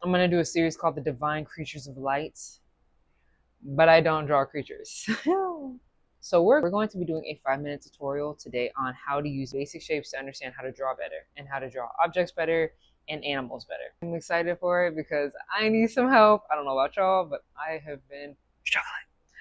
I'm gonna do a series called The Divine Creatures of Light, but I don't draw creatures. So we're going to be doing a 5-minute tutorial today on how to use basic shapes to understand how to draw better and how to draw objects better and animals better. I'm excited for it because I need some help. I don't know about y'all, but I have been struggling.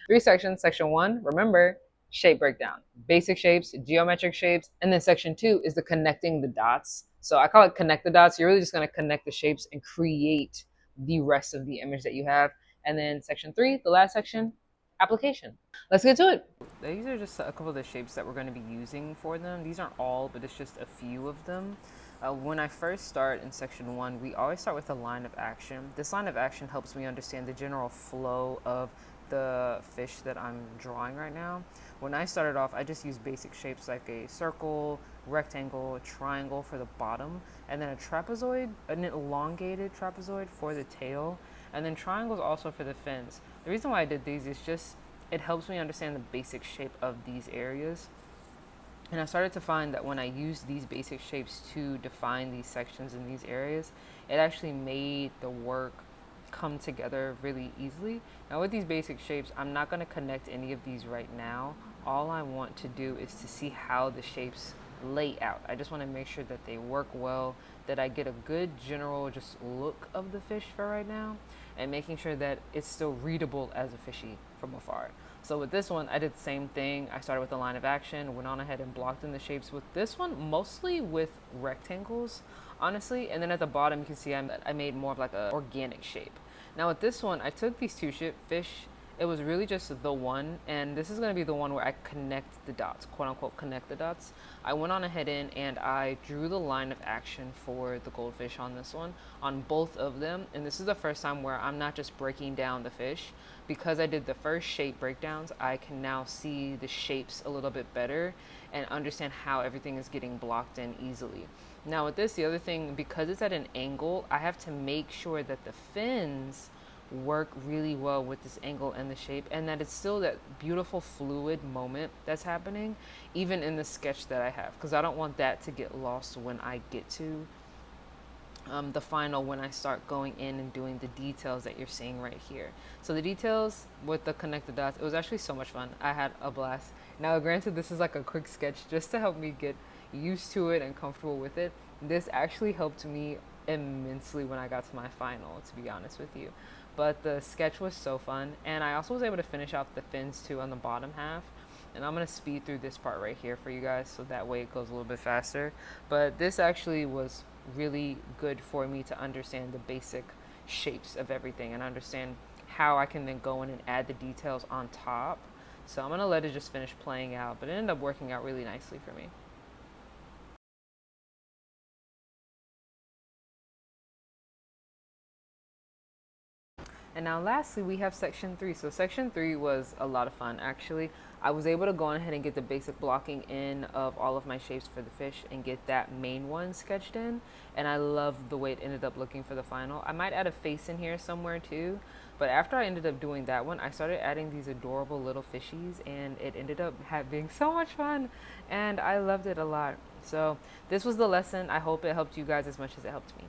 3 sections. Section 1, remember, shape breakdown. Basic shapes, geometric shapes, and then section 2 is the connecting the dots. So I call it connect the dots. You're really just going to connect the shapes and create the rest of the image that you have. And then section 3, the last section, application. Let's get to it. These are just a couple of the shapes that we're going to be using for them. These aren't all, but it's just a few of them. When I first start in section 1, we always start with a line of action. This line of action helps me understand the general flow of the fish that I'm drawing right now. When I started off, I just used basic shapes like a circle, rectangle, a triangle for the bottom, and then a trapezoid, an elongated trapezoid for the tail, and then triangles also for the fins. The reason why I did these is just it helps me understand the basic shape of these areas. And I started to find that when I used these basic shapes to define these sections in these areas, it actually made the work come together really easily. Now with these basic shapes, I'm not going to connect any of these right now. All I want to do is to see how the shapes lay out. I just want to make sure that they work well, that I get a good general just look of the fish for right now, and making sure that it's still readable as a fishy from afar. So with this one, I did the same thing. I started with a line of action, went on ahead and blocked in the shapes with this one, mostly with rectangles, honestly. And then at the bottom, you can see I made more of like an organic shape. Now with this one, I took these two fish. It was really just the one, and this is going to be the one where I connect the dots, quote unquote connect the dots. I went on ahead and I drew the line of action for the goldfish on this one, on both of them. And this is the first time where I'm not just breaking down the fish. Because I did the first shape breakdowns, I can now see the shapes a little bit better and understand how everything is getting blocked in easily. Now with this, the other thing, because it's at an angle, I have to make sure that the fins work really well with this angle and the shape, and that it's still that beautiful fluid moment that's happening even in the sketch that I have, because I don't want that to get lost when I get to the final, when I start going in and doing the details that you're seeing right here. So the details with the connected dots, it was actually so much fun. I had a blast. Now granted, this is like a quick sketch just to help me get used to it and comfortable with it. This actually helped me immensely when I got to my final, to be honest with you. But the sketch was so fun, and I also was able to finish off the fins too on the bottom half. And I'm going to speed through this part right here for you guys so that way it goes a little bit faster. But this actually was really good for me to understand the basic shapes of everything and understand how I can then go in and add the details on top. So I'm going to let it just finish playing out, but it ended up working out really nicely for me. And now lastly, we have section 3. So section 3 was a lot of fun, actually. I was able to go on ahead and get the basic blocking in of all of my shapes for the fish and get that main one sketched in. And I love the way it ended up looking for the final. I might add a face in here somewhere too. But after I ended up doing that one, I started adding these adorable little fishies, and it ended up being so much fun. And I loved it a lot. So this was the lesson. I hope it helped you guys as much as it helped me.